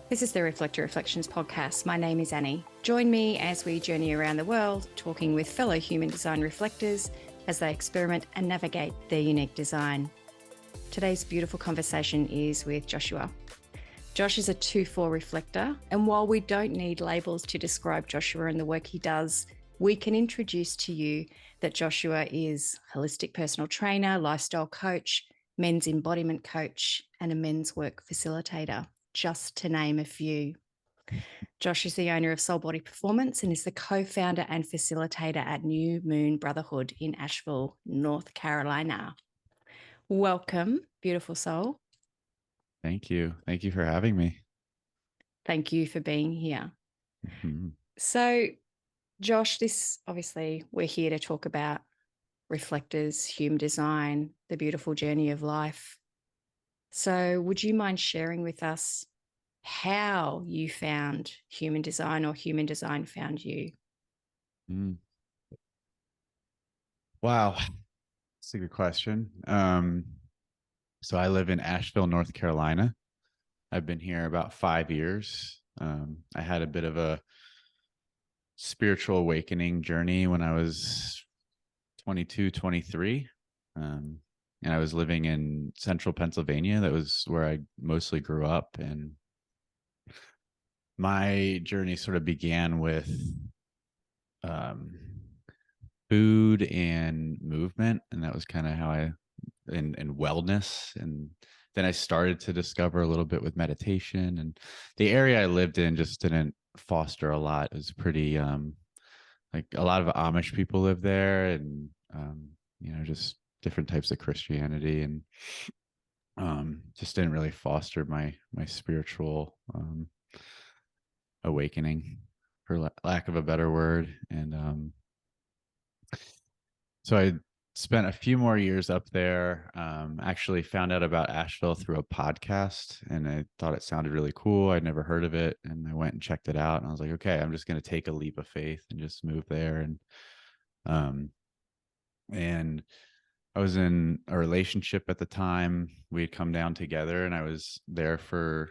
This is the Reflector Reflections podcast. My name is Annie. Join me as we journey around the world, talking with fellow human design reflectors as they experiment and navigate their unique design. Today's beautiful conversation is with Joshua. Josh is a 2-4 reflector, and while we don't need labels to describe Joshua and the work he does, we can introduce to you that Joshua is a holistic personal trainer, lifestyle coach, men's embodiment coach, and a men's work facilitator, just to name a few. Josh is the owner of SoulBody Performance and is the co-founder and facilitator at Moon Brotherhood in Asheville, North Carolina. Welcome, beautiful soul. Thank you. Thank you for having me. Thank you for being here. Mm-hmm. So, Josh, obviously we're here to talk about reflectors, human design, the beautiful journey of life. So would you mind sharing with us how you found human design or human design found you? Wow. That's a good question. So I live in Asheville, North Carolina. I've been here about 5 years. I had a bit of a spiritual awakening journey when I was 22, 23. And I was living in central Pennsylvania. That was where I mostly grew up. And my journey sort of began with food and movement. And that was kind of how and wellness. And then I started to discover a little bit with meditation, and the area I lived in just didn't foster a lot. It was pretty like a lot of Amish people live there, and just different types of Christianity, and just didn't really foster my spiritual awakening, for lack of a better word. And so I spent a few more years up there. Actually found out about Asheville through a podcast, and I thought it sounded really cool. I'd never heard of it, and I went and checked it out, and I was like, okay, I'm just going to take a leap of faith and just move there. And I was in a relationship at the time. We had come down together, and I was there for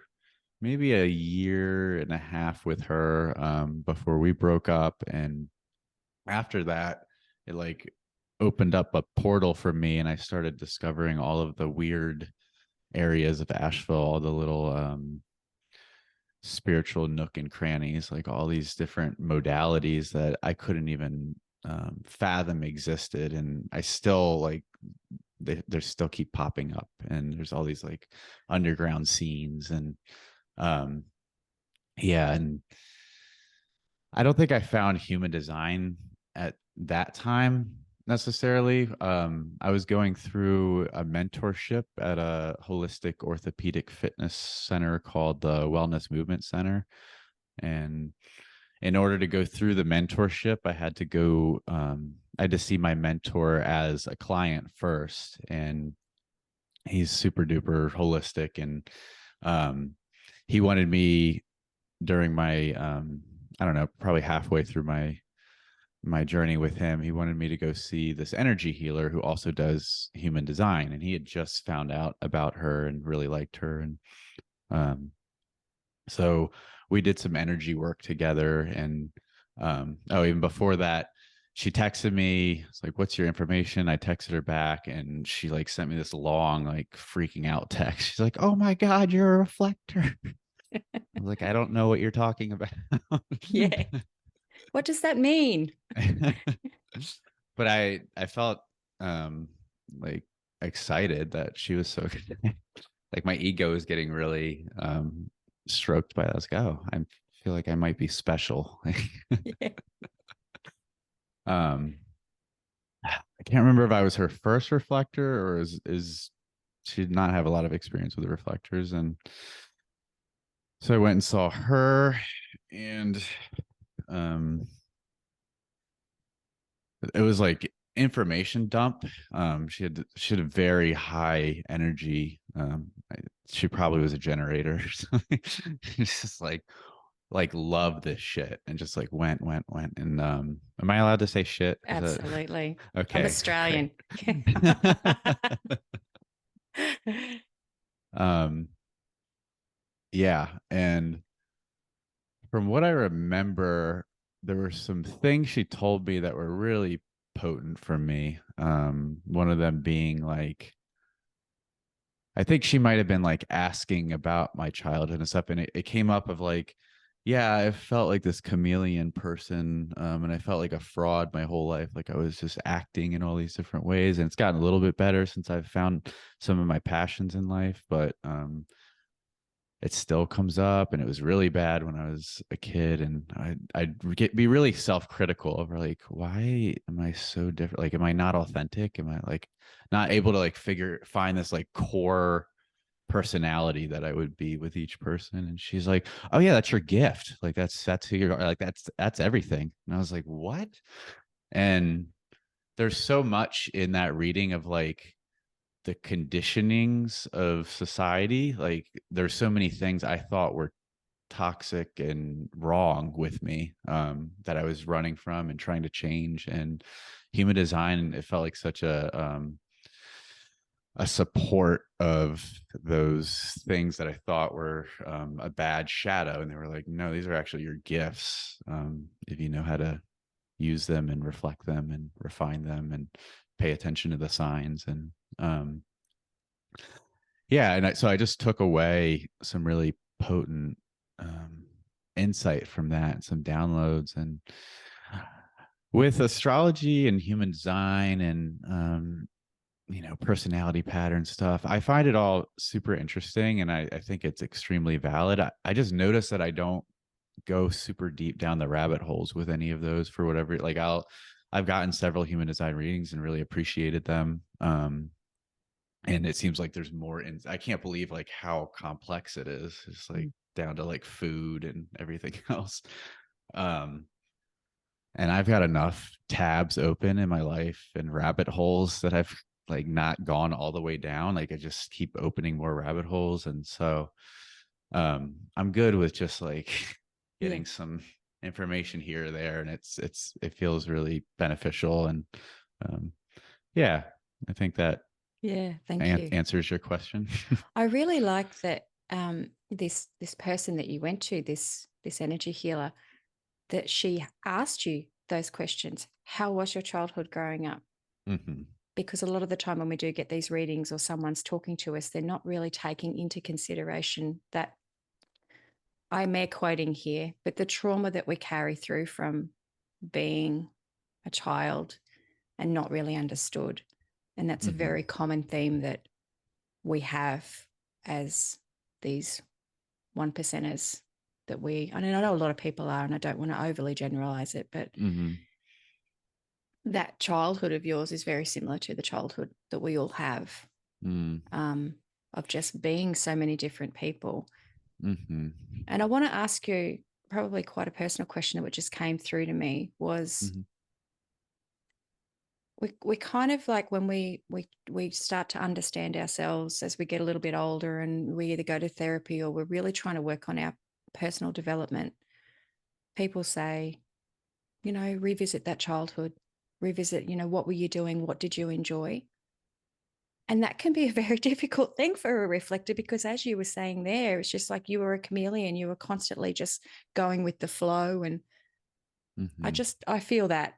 maybe a year and a half with her before we broke up. And after that, it like opened up a portal for me, and I started discovering all of the weird areas of Asheville, all the little spiritual nook and crannies, like all these different modalities that I couldn't even fathom existed. And I still like they still keep popping up, and there's all these like underground scenes. And and I don't think I found human design at that time necessarily. I was going through a mentorship at a holistic orthopedic fitness center called the Wellness Movement Center. And in order to go through the mentorship, I had to see my mentor as a client first. And he's super duper holistic. And he wanted me during my, I don't know, probably halfway through my journey with him, he wanted me to go see this energy healer who also does human design. And he had just found out about her and really liked her. And so we did some energy work together. And even before that, she texted me. It's like, what's your information? I texted her back, and she like sent me this long, like freaking out text. She's like, oh my God, you're a reflector. I was like, I don't know what you're talking about. Yeah. What does that mean? But I felt like excited that she was so good. Like my ego is getting really stroked by that. I was like, oh, I feel like I might be special. Yeah. I can't remember if I was her first reflector, or is she did not have a lot of experience with the reflectors. And so I went and saw her, and it was like information dump. She had a very high energy. She probably was a generator. It's just like love this shit, and just like went. And am I allowed to say shit? Absolutely. Okay. I'm Australian. Yeah. And remember there were some things she told me that were really potent for me. One of them being like, I think she might have been like asking about my childhood and stuff. And it came up of like, yeah, I felt like this chameleon person. And I felt like a fraud my whole life. Like I was just acting in all these different ways. And it's gotten a little bit better since I've found some of my passions in life. But it still comes up, and it was really bad when I was a kid. And be really self-critical over like, why am I so different? Like, am I not authentic? Am I like not able to like find this like core personality that I would be with each person? And she's like, oh yeah, that's your gift. Like that's who you're, like that's everything. And I was like, what? And there's so much in that reading of like the conditionings of society. Like there's so many things I thought were toxic and wrong with me, that I was running from and trying to change. And human design, it felt like such a support of those things that I thought were a bad shadow. And they were like, no, these are actually your gifts, if you know how to use them and reflect them and refine them and pay attention to the signs. And yeah, and so I just took away some really potent insight from that, some downloads. And with astrology and human design and personality pattern stuff, I find it all super interesting, and I think it's extremely valid. I just noticed that I don't go super deep down the rabbit holes with any of those for whatever. Like I've gotten several human design readings and really appreciated them. And it seems like there's more I can't believe like how complex it is. It's like down to like food and everything else. And I've got enough tabs open in my life and rabbit holes that I've like not gone all the way down. Like I just keep opening more rabbit holes. And so I'm good with just like getting some information here or there. And it feels really beneficial. And yeah, I think that thank you. answers your question. I really like that this person that you went to, this energy healer, that she asked you those questions. How was your childhood growing up? Mm-hmm. Because a lot of the time when we do get these readings or someone's talking to us, they're not really taking into consideration that, I'm air quoting here, but the trauma that we carry through from being a child and not really understood. And that's a very common theme that we have as these 1%ers that I know a lot of people are, and I don't want to overly generalize it, but that childhood of yours is very similar to the childhood that we all have, of just being so many different people. And I want to ask you probably quite a personal question that just came through to me was, we kind of like when we start to understand ourselves as we get a little bit older, and we either go to therapy or we're really trying to work on our personal development, people say, revisit that childhood, revisit, what were you doing? What did you enjoy? And that can be a very difficult thing for a reflector, because as you were saying there, it's just like you were a chameleon. You were constantly just going with the flow. And I feel that.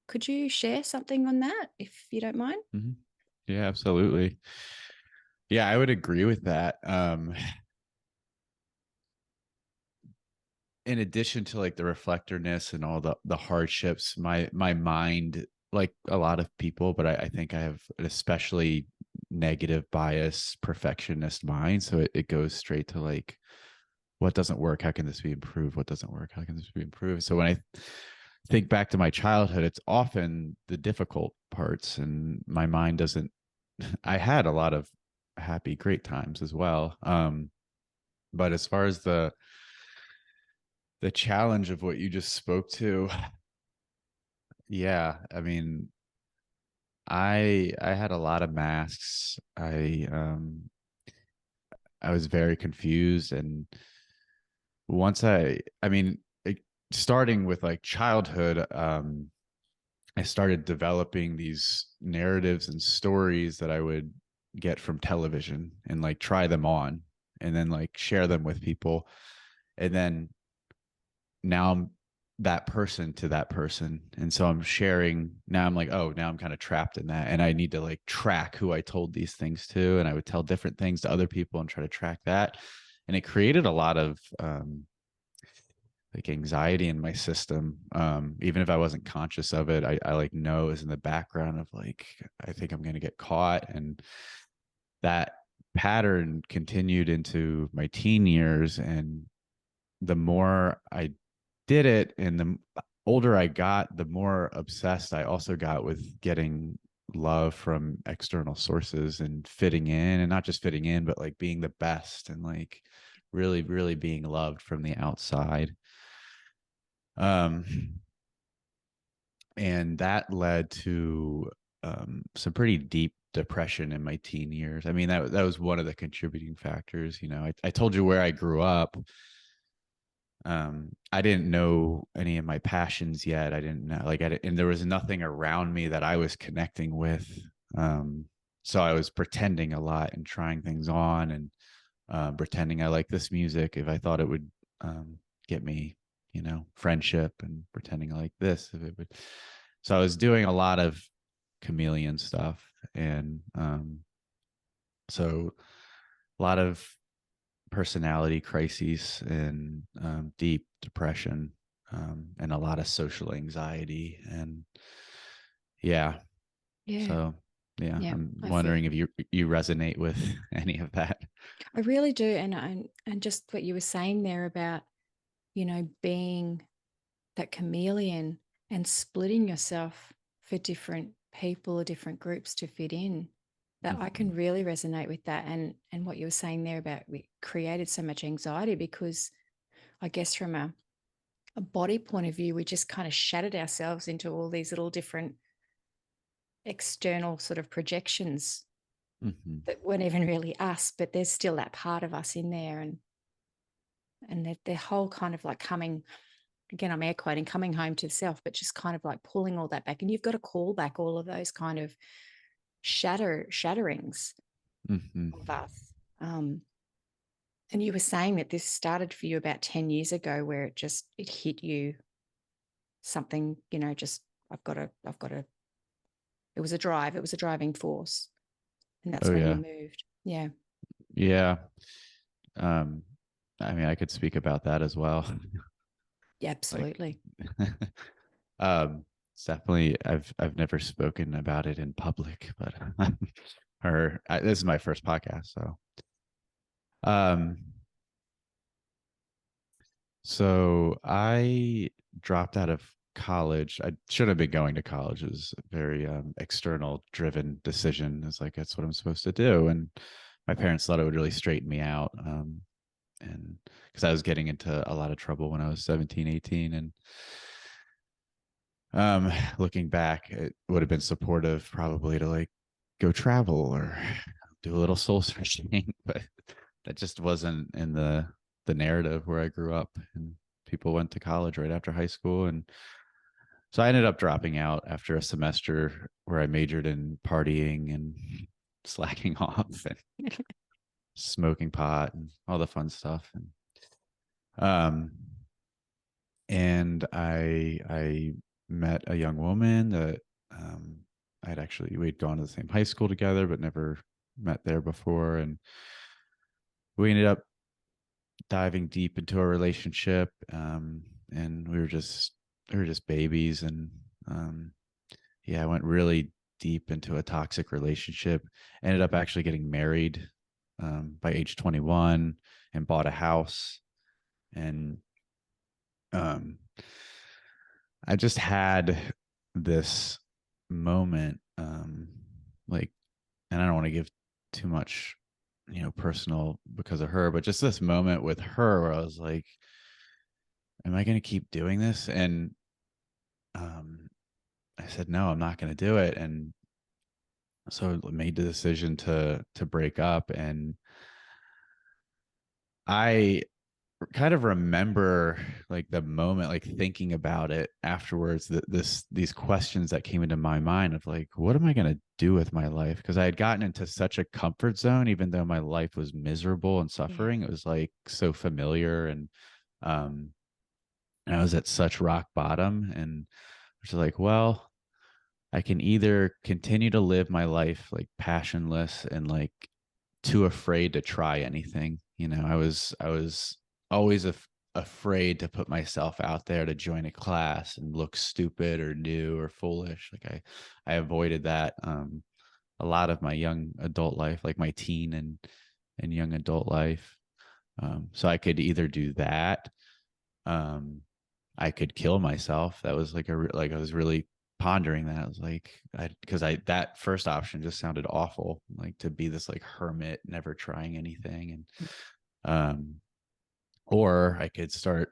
Could you share something on that, if you don't mind? Yeah, absolutely. Yeah, I would agree with that. In addition to like the reflectorness and all the hardships, my mind, like a lot of people, but I think I have an especially negative bias, perfectionist mind. So it goes straight to like, what doesn't work? How can this be improved? What doesn't work? How can this be improved? So when I think back to my childhood, it's often the difficult parts, and my mind doesn't. I had a lot of happy, great times as well. But as far as the challenge of what you just spoke to, yeah, I mean, I had a lot of masks. I was very confused, and once I mean, starting with like childhood, I started developing these narratives and stories that I would get from television and like try them on and then like share them with people. And then now I'm that person to that person. And so I'm sharing now. I'm like, oh, now I'm kind of trapped in that. And I need to like track who I told these things to. And I would tell different things to other people and try to track that. And it created a lot of like anxiety in my system. Even if I wasn't conscious of it, I like know is in the background of like, I think I'm going to get caught. And that pattern continued into my teen years. And the more I did it and the older I got, the more obsessed I also got with getting love from external sources and fitting in, and not just fitting in, but like being the best and like really, really being loved from the outside. Um, and that led to some pretty deep depression in my teen years. I mean, that was one of the contributing factors. You know, I told you where I grew up. I didn't know any of my passions yet. I didn't know, like, and there was nothing around me that I was connecting with. So I was pretending a lot and trying things on, and pretending I like this music if I thought it would get me, you know, friendship, and pretending I like this if it would. So I was doing a lot of chameleon stuff, and so a lot of personality crises and deep depression, and a lot of social anxiety. And yeah, Yeah. so yeah, Yeah. I'm I feel, wondering if you resonate with any of that. I really do. And just what you were saying there about, being that chameleon and splitting yourself for different people or different groups to fit in, that I can Mhm. really resonate with that. And what you were saying there about we created so much anxiety because I guess from a body point of view, we just kind of shattered ourselves into all these little different external sort of projections Mhm. that weren't even really us, but there's still that part of us in there. And their whole kind of like coming, again, I'm air quoting, coming home to self, but just kind of like pulling all that back. And you've got to call back all of those kind of shatterings Mhm. of us. And you were saying that this started for you about 10 years ago, where it hit you something, just I've got to, it was a drive, it was a driving force. And that's Oh when you yeah. moved. Yeah. Yeah. um I mean, I could speak about that as well. Yeah, Like, absolutely. it's definitely, I've never spoken about it in public, but this is my first podcast. Um so I dropped out of college. I should have been going to college. It was a very external driven decision. It's like, that's what I'm supposed to do. And my parents thought it would really straighten me out. And because I was getting into a lot of trouble when I was 17, 18. And looking back, it would have been supportive probably to like go travel or do a little soul searching, but that just wasn't in the narrative where I grew up. And people went to college right after high school. And so I ended up dropping out after a semester where I majored in partying and slacking off and smoking pot and all the fun stuff. Um and I met a young woman that um we'd gone to the same high school together but never met there before. And we ended up diving deep into a relationship. And we were just babies. And um yeah, I went really deep into a toxic relationship. Ended up actually getting married by age 21, and bought a house. And um I just had this moment, like, and I don't want to give too much, personal because of her, but just this moment with her where I was like, am I going to keep doing this? And um, I said, no, I'm not going to do it. And so I made the decision to break up. And I kind of remember like the moment, like thinking about it afterwards, that these questions that came into my mind of like, what am I going to do with my life? Because I had gotten into such a comfort zone. Even though my life was miserable and Yeah. suffering, it was like so familiar. And um And I was at such rock bottom, and I was like, well, I can either continue to live my life like passionless and like too afraid to try anything. I was always afraid to put myself out there to join a class and look stupid or new or foolish. Like I avoided that a lot of my young adult life, like my teen and young adult life. So I could either do that. Um, I could kill myself. That was like like I was really pondering that. I was like, because that first option just sounded awful, like to be this like hermit, never trying anything, and or I could start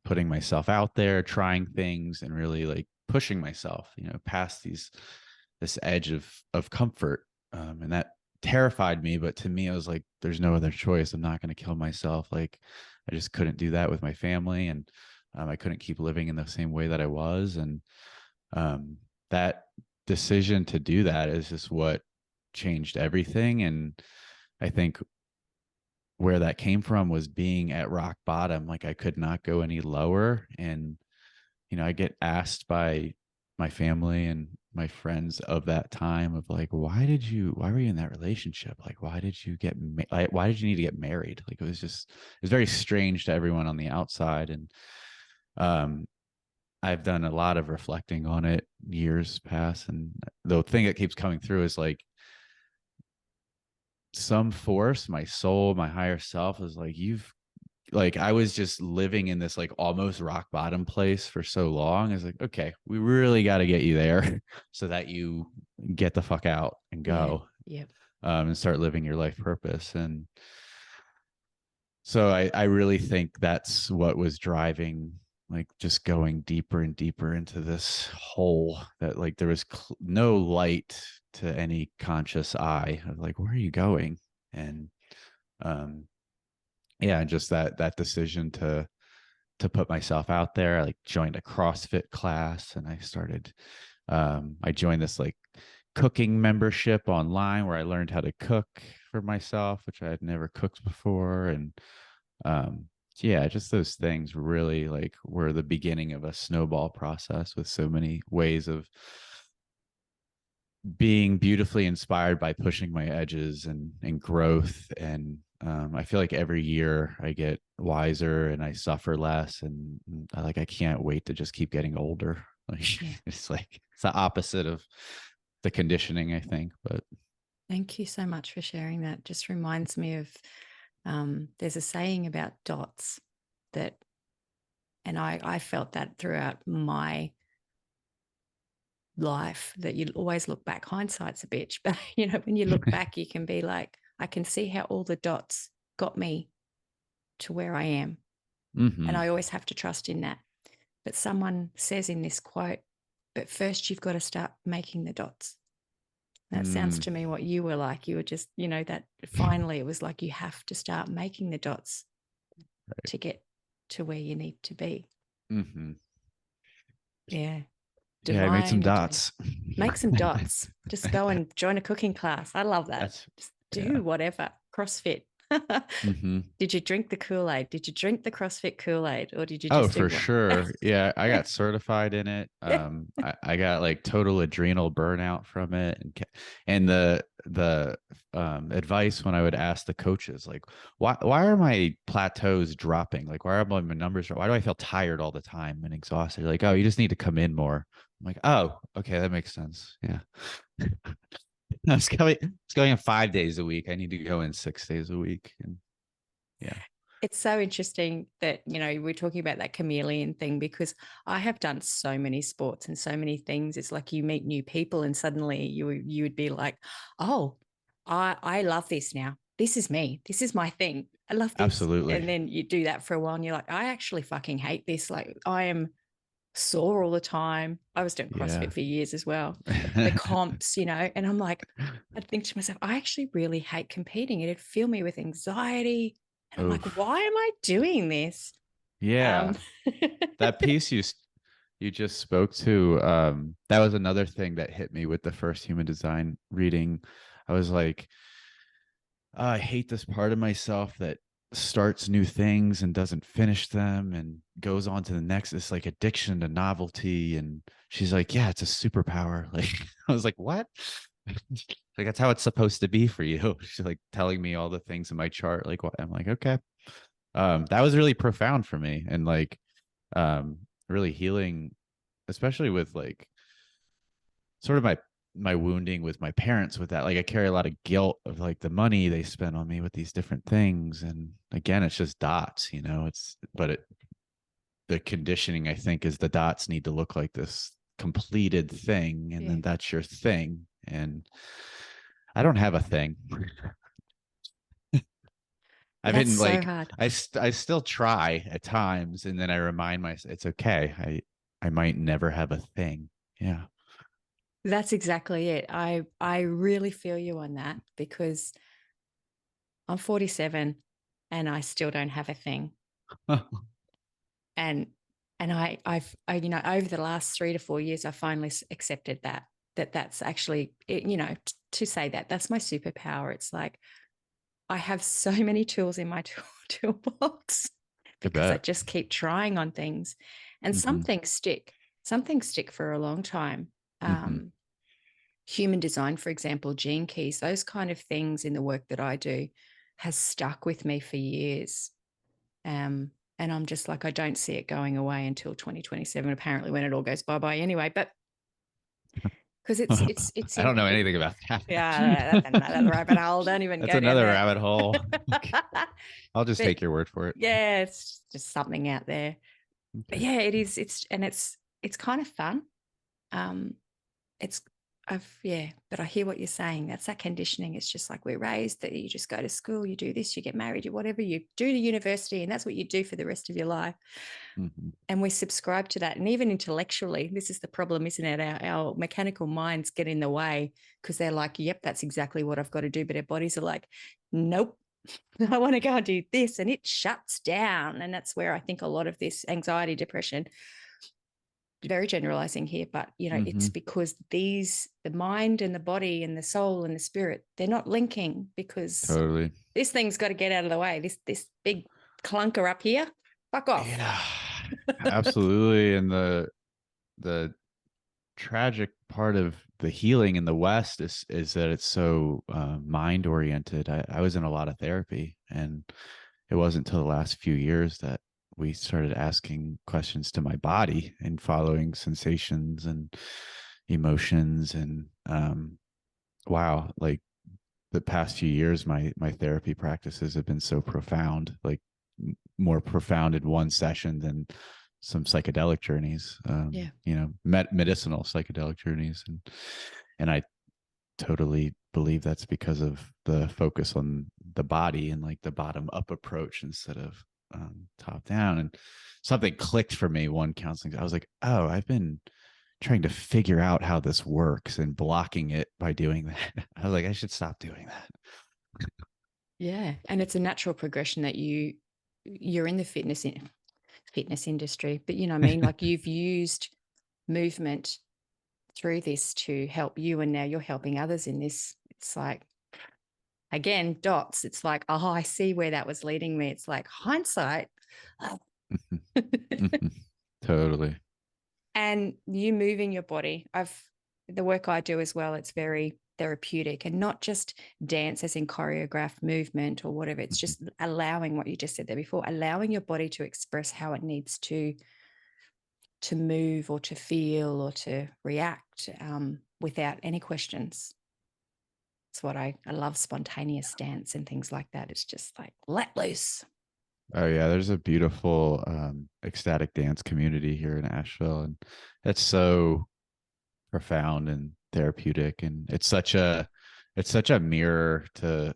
putting myself out there, trying things, and really like pushing myself, past this edge of comfort, and that terrified me. But to me, I was like, there's no other choice. I'm not going to kill myself. Like, I just couldn't do that with my family, and I couldn't keep living in the same way that I was, and that decision to do that is just what changed everything. And I think where that came from was being at rock bottom. Like, I could not go any lower. And I get asked by my family and my friends of that time of like, why were you in that relationship? Like, why did you why did you need to get married? Like, it was very strange to everyone on the outside. And um I've done a lot of reflecting on it years past, and the thing that keeps coming through is like some force, my soul, my higher self is like, I was just living in this like almost rock bottom place for so long. It's like, okay, we really got to get you there so that you get the fuck out and go, Yeah. and start living your life purpose. And so I really think that's what was driving, like just going deeper and deeper into this hole that like there was no light to any conscious eye of like, where are you going? And um yeah, just that decision to put myself out there. I like joined a CrossFit class, and I joined this like cooking membership online where I learned how to cook for myself, which I had never cooked before. And um yeah, just those things really like were the beginning of a snowball process with so many ways of being beautifully inspired by pushing my edges and growth. And I feel like every year I get wiser and I suffer less, and I can't wait to just keep getting older. Like, Yeah. it's the opposite of the conditioning, I think. But Thank you so much for sharing that. Just reminds me of there's a saying about dots that, and I felt that throughout my life, that you always look back. Hindsight's a bitch, but when you look back, you can be like, I can see how all the dots got me to where I am. And I always have to trust in that. But someone says in this quote, but first you've got to start making the dots. That sounds to me what you were like. You were just, that finally it was like you have to start making the dots to get to where you need to be. Yeah. Yeah, I made some Divine dots. Make some dots. Just go and join a cooking class. I love that. Just do whatever. CrossFit. Did you drink the Kool-Aid? Did you drink the CrossFit Kool-Aid, or did you just do for what? sure. Yeah, I got certified in it. I got like total adrenal burnout from it, and the advice when I would ask the coaches like, why are my plateaus dropping? Like, why are my numbers? Why do I feel tired all the time and exhausted? Like, oh, you just need to come in more. I'm like, oh, okay, that makes sense. Yeah. It's going in 5 days a week. I need to go in 6 days a week. And yeah. It's so interesting that, we're talking about that chameleon thing, because I have done so many sports and so many things. It's like you meet new people and suddenly you would be like, oh, I love this now. This is me. This is my thing. I love this. Absolutely. And then you do that for a while and you're like, I actually fucking hate this. Like, I am sore all the time. I was doing CrossFit for years as well. The comps, and I'm like, I'd think to myself, I actually really hate competing. It'd fill me with anxiety. And I'm like, why am I doing this? Yeah. That piece you just spoke to, that was another thing that hit me with the first human design reading. I was like, oh, I hate this part of myself that starts new things and doesn't finish them and goes on to the next. It's like addiction to novelty. And she's like, yeah, it's a superpower. Like, I was like, what? Like, that's how it's supposed to be for you. She's like telling me all the things in my chart. Like, what? I'm like, okay. That was really profound for me, and like, really healing, especially with like sort of my wounding with my parents with that. Like, I carry a lot of guilt of like the money they spent on me with these different things. And again, it's just dots, the conditioning, I think, is the dots need to look like this completed thing. And then that's your thing. And I don't have a thing. I've That's been so like, hard. I still try at times. And then I remind myself it's okay. I might never have a thing. Yeah. That's exactly it. I really feel you on that because I'm 47 and I still don't have a thing. And over the last 3 to 4 years, I finally accepted that's actually, to say that that's my superpower. It's like I have so many tools in my toolbox I because I bet. just keep trying on things, and some Mm-hmm. things stick. Some things stick for a long time. Mm-hmm. Human design, for example, gene keys, those kind of things in the work that I do has stuck with me for years. And I'm just like, I don't see it going away until 2027, apparently, when it all goes bye-bye anyway. But because it's I in don't know it, anything about that. yeah, that's another rabbit hole. Don't even That's go down another there. rabbit hole. I'll just But take your word for it. yeah, it's just something out there. But Okay. yeah, it is. It's kind of fun. Um, it's but I hear what you're saying. That's that conditioning. It's just like we're raised that you just go to school, you do this, you get married, you whatever, you do to university, and that's what you do for the rest of your life. Mm-hmm. And we subscribe to that. And even intellectually, this is the problem, isn't it? Our mechanical minds get in the way because they're like, yep, that's exactly what I've got to do. But our bodies are like, nope, I want to go and do this. And it shuts down. And that's where I think a lot of this anxiety, depression, very generalizing here, but Mm-hmm. it's because the mind and the body and the soul and the spirit, they're not linking because Totally. this thing's got to get out of the way. This big clunker up here, fuck off. Yeah, absolutely. And the tragic part of the healing in the West is that it's so mind oriented. I was in a lot of therapy, and it wasn't until the last few years that we started asking questions to my body and following sensations and emotions. And wow, like the past few years, my therapy practices have been so profound, like more profound in one session than some psychedelic journeys, Yeah. medicinal psychedelic journeys. And I totally believe that's because of the focus on the body and like the bottom up approach instead of top down. And something clicked for me one counseling. I was like, oh, I've been trying to figure out how this works and blocking it by doing that. I was like, I should stop doing that. Yeah. And it's a natural progression that you're in the fitness industry, but I mean, like you've used movement through this to help you, and now you're helping others in this. It's like, again, dots. It's like, oh, I see where that was leading me. It's like hindsight. Totally. And you moving your body. The work I do as well, it's very therapeutic, and not just dance as in choreographed movement or whatever. It's just allowing what you just said there before, allowing your body to express how it needs to move or to feel or to react, without any questions. It's what I love, spontaneous dance and things like that. It's just like let loose. Oh yeah, there's a beautiful ecstatic dance community here in Asheville, and it's so profound and therapeutic. And it's such a mirror to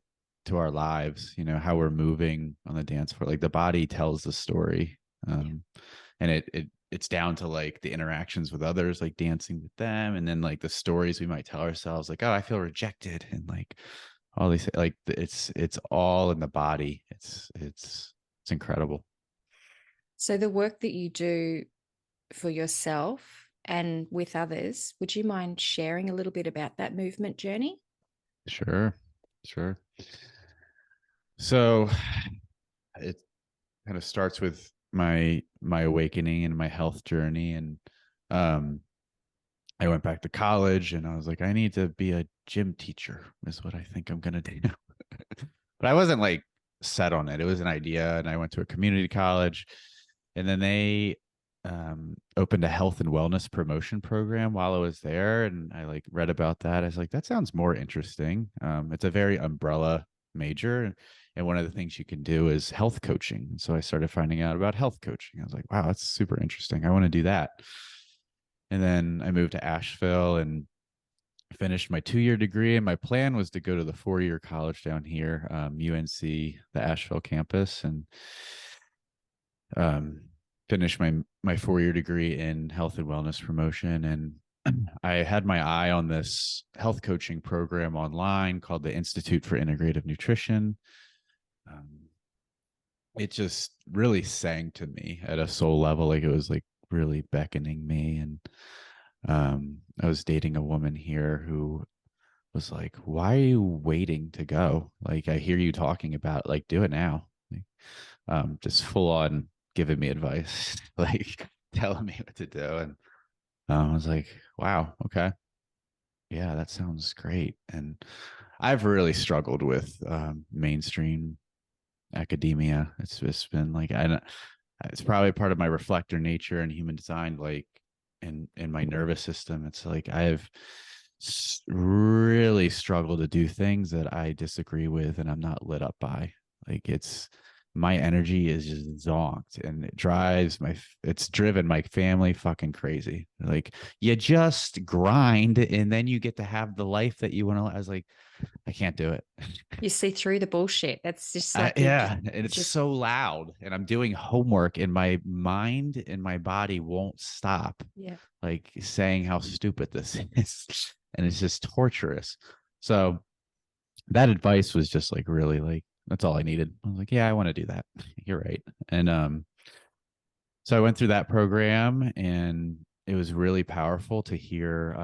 our lives, how we're moving on the dance floor. Like the body tells the story. And it's down to like the interactions with others, like dancing with them, and then like the stories we might tell ourselves, like, oh, I feel rejected, and like all these, like it's all in the body. It's incredible. So the work that you do for yourself and with others, would you mind sharing a little bit about that movement journey? Sure. Sure. So it kind of starts with my awakening and my health journey. And I went back to college and I was like, I need to be a gym teacher is what I think I'm going to do. But I wasn't like set on it. It was an idea. And I went to a community college, and then they opened a health and wellness promotion program while I was there. And I like read about that. I was like, that sounds more interesting. It's a very umbrella major. And one of the things you can do is health coaching. So I started finding out about health coaching. I was like, wow, that's super interesting. I want to do that. And then I moved to Asheville and finished my 2-year degree. And my plan was to go to the 4-year college down here, UNC, the Asheville campus, and finish my 4-year degree in health and wellness promotion. And I had my eye on this health coaching program online called the Institute for Integrative Nutrition. It just really sang to me at a soul level. Like it was like really beckoning me. And I was dating a woman here who was like, why are you waiting to go? Like, I hear you talking about it, like, do it now. Like, just full on giving me advice, like telling me what to do. And I was like, wow, okay. Yeah, that sounds great. And I've really struggled with mainstream academia. It's just been like, it's probably part of my reflector nature and human design, like in my nervous system. It's like I've really struggled to do things that I disagree with and I'm not lit up by. Like it's my energy is just zonked, and it's driven my family fucking crazy. Like, you just grind and then you get to have the life that you want to. I was like, I can't do it. You see through the bullshit. That's just like Yeah, and it's just so loud, and I'm doing homework, and my mind and my body won't stop, yeah. like saying how stupid this is, and it's just torturous. So that advice was just like really like that's all I needed. I was like, yeah, I want to do that. You're right. And so I went through that program, and it was really powerful to hear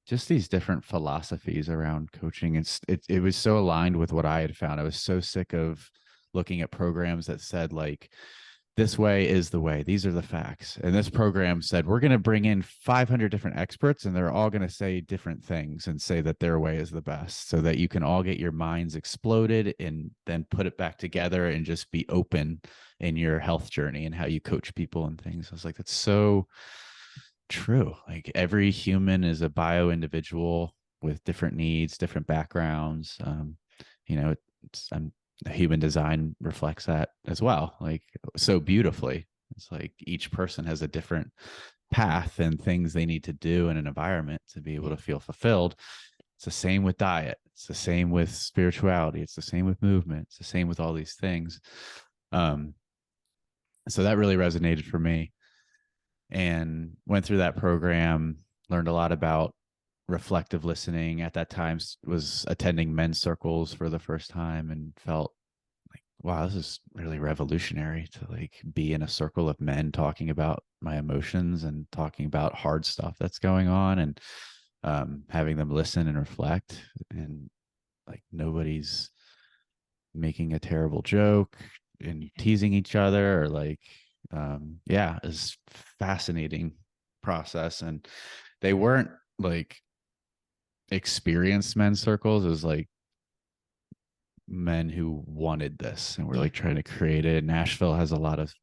just these different philosophies around coaching. It was so aligned with what I had found. I was so sick of looking at programs that said like, this way is the way. These are the facts. And this program said, we're going to bring in 500 different experts, and they're all going to say different things and say that their way is the best, so that you can all get your minds exploded and then put it back together and just be open in your health journey and how you coach people and things. I was like, that's so true. Like every human is a bio individual with different needs, different backgrounds. Human design reflects that as well, like so beautifully. It's like each person has a different path and things they need to do in an environment to be able to feel fulfilled. It's the same with diet. It's the same with spirituality. It's the same with movement. It's the same with all these things. So that really resonated for me, and went through that program, learned a lot about reflective listening. At that time was attending men's circles for the first time, and felt like, wow, this is really revolutionary to like be in a circle of men talking about my emotions and talking about hard stuff that's going on, and having them listen and reflect, and like nobody's making a terrible joke and teasing each other, or like it's fascinating process. And they weren't like experienced men's circles. It was like men who wanted this and were like trying to create it. Nashville has a lot of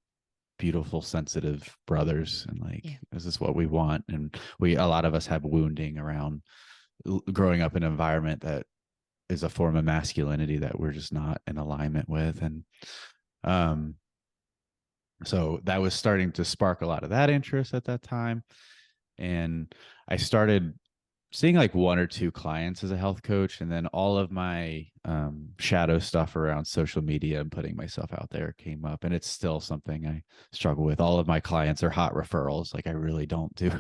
beautiful, sensitive brothers, and like this is what we want. And a lot of us have wounding around growing up in an environment that is a form of masculinity that we're just not in alignment with. And so that was starting to spark a lot of that interest at that time. And I started seeing like 1 or 2 clients as a health coach, and then all of my shadow stuff around social media and putting myself out there came up, and it's still something I struggle with. All of my clients are hot referrals. Like I really don't do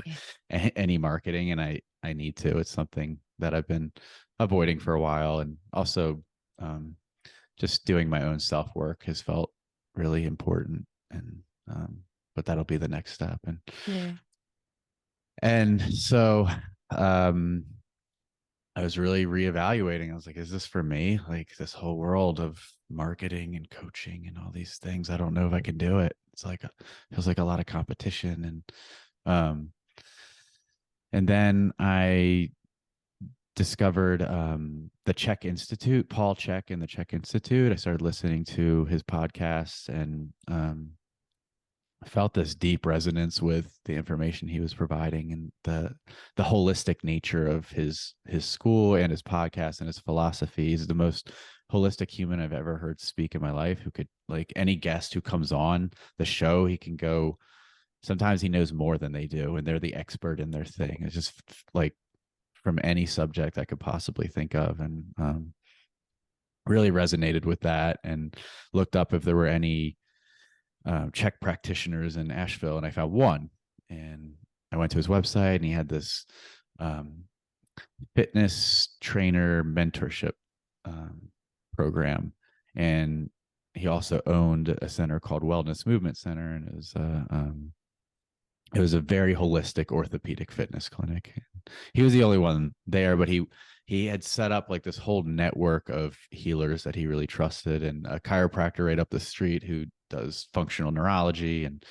any marketing, and I need to. It's something that I've been avoiding for a while, and also just doing my own self work has felt really important. And but that'll be the next step. And so I was really reevaluating. I was like, is this for me? Like this whole world of marketing and coaching and all these things. I don't know if I can do it. It's like, feels like a lot of competition. Um, and then I discovered the Czech Institute, Paul Czech and the Czech Institute. I started listening to his podcasts and I felt this deep resonance with the information he was providing and the holistic nature of his school and his podcast and his philosophy. He's the most holistic human I've ever heard speak in my life, who could, like, any guest who comes on the show, he can go, sometimes he knows more than they do and they're the expert in their thing. It's just like from any subject I could possibly think of. And really resonated with that and looked up if there were any Czech practitioners in Asheville, and I found one. And I went to his website, and he had this um, fitness trainer mentorship program, and he also owned a center called Wellness Movement Center, and it was a very holistic orthopedic fitness clinic. He was the only one there, but he had set up like this whole network of healers that he really trusted, and a chiropractor right up the street who does functional neurology and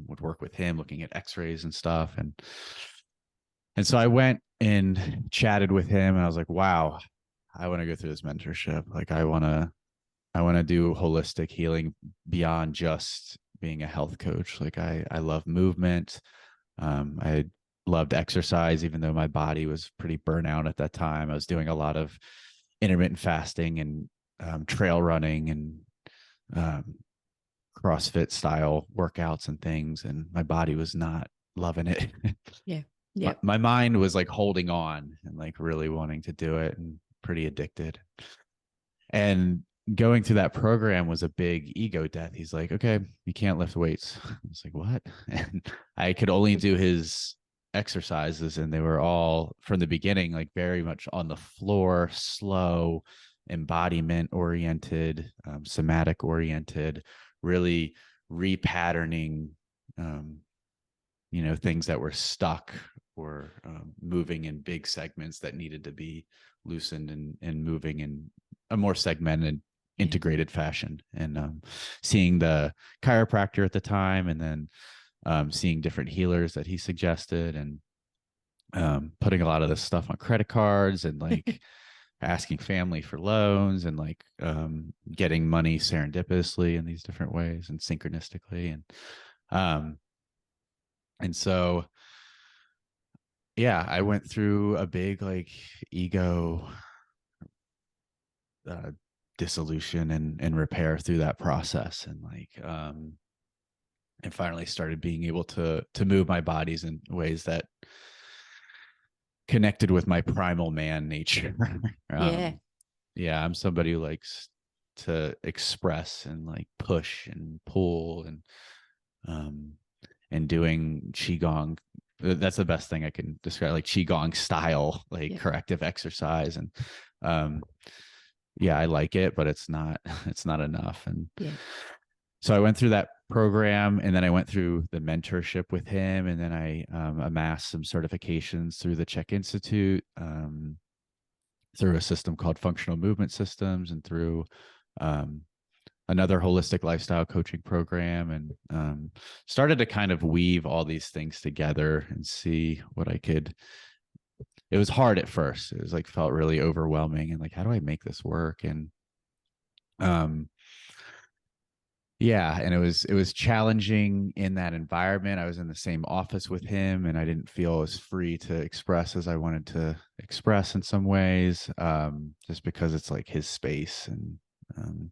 would work with him looking at x-rays and stuff. And so I went and chatted with him, and I was like, wow, I want to go through this mentorship. Like I want to do holistic healing beyond just being a health coach. Like I love movement. I loved exercise, even though my body was pretty burnout at that time. I was doing a lot of intermittent fasting and trail running and CrossFit style workouts and things. And my body was not loving it. Yeah. Yeah. My mind was like holding on and like really wanting to do it and pretty addicted. And going through that program was a big ego death. He's like, okay, you can't lift weights. I was like, what? And I could only do his exercises, and they were all from the beginning, like very much on the floor, slow, embodiment oriented, somatic oriented, really repatterning, things that were stuck or moving in big segments that needed to be loosened and moving in a more segmented, integrated fashion. And seeing the chiropractor at the time, and then seeing different healers that he suggested, and putting a lot of this stuff on credit cards, and like asking family for loans, and like getting money serendipitously in these different ways and synchronistically. And so yeah, I went through a big like ego uh, dissolution and repair through that process, and like and finally started being able to move my bodies in ways that connected with my primal man nature. Yeah. Yeah, I'm somebody who likes to express and like push and pull um and doing qigong. That's the best thing I can describe, like qigong style, like Yeah. corrective exercise. And um yeah, I like it, but it's not it's not enough. And Yeah. so I went through that program, and then I went through the mentorship with him, and then I amassed some certifications through the Czech Institute, through a system called Functional Movement Systems, and through um, another holistic lifestyle coaching program, and started to kind of weave all these things together and see what I could. It was hard at first. It was like felt really overwhelming, and like, how do I make this work? And um yeah, and it was challenging in that environment. I was in the same office with him, and I didn't feel as free to express as I wanted to express in some ways, just because it's like his space. Um,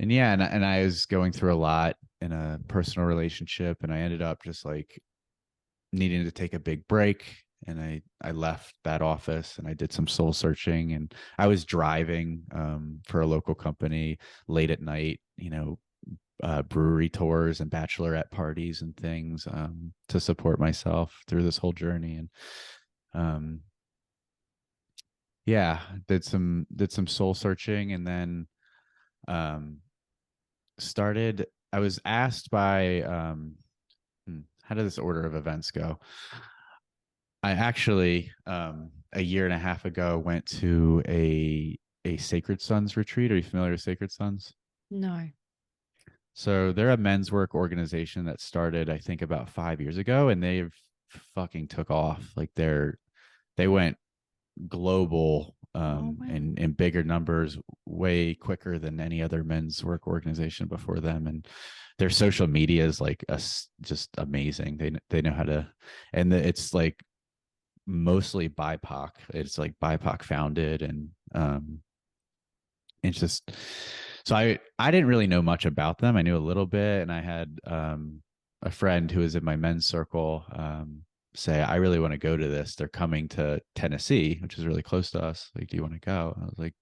and yeah, and I was going through a lot in a personal relationship, and I ended up just like needing to take a big break. And I left that office, and I did some soul searching, and I was driving for a local company late at night, brewery tours and bachelorette parties and things, to support myself through this whole journey. And yeah, did some soul searching, and then um, started. I was asked by how did this order of events go? I actually a year and a half ago, went to a Sacred Sons retreat. Are you familiar with Sacred Sons? No. So they're a men's work organization that started, I think, about 5 years ago, and they've fucking took off. Like they went global, Oh, wow. and in bigger numbers way quicker than any other men's work organization before them. And their social media is like just amazing. They know how to, and it's like mostly BIPOC. It's like BIPOC founded, and it's just, so I didn't really know much about them. I knew a little bit, and I had a friend who was in my men's circle say, I really want to go to this. They're coming to Tennessee, which is really close to us. Like, do you want to go? I was like,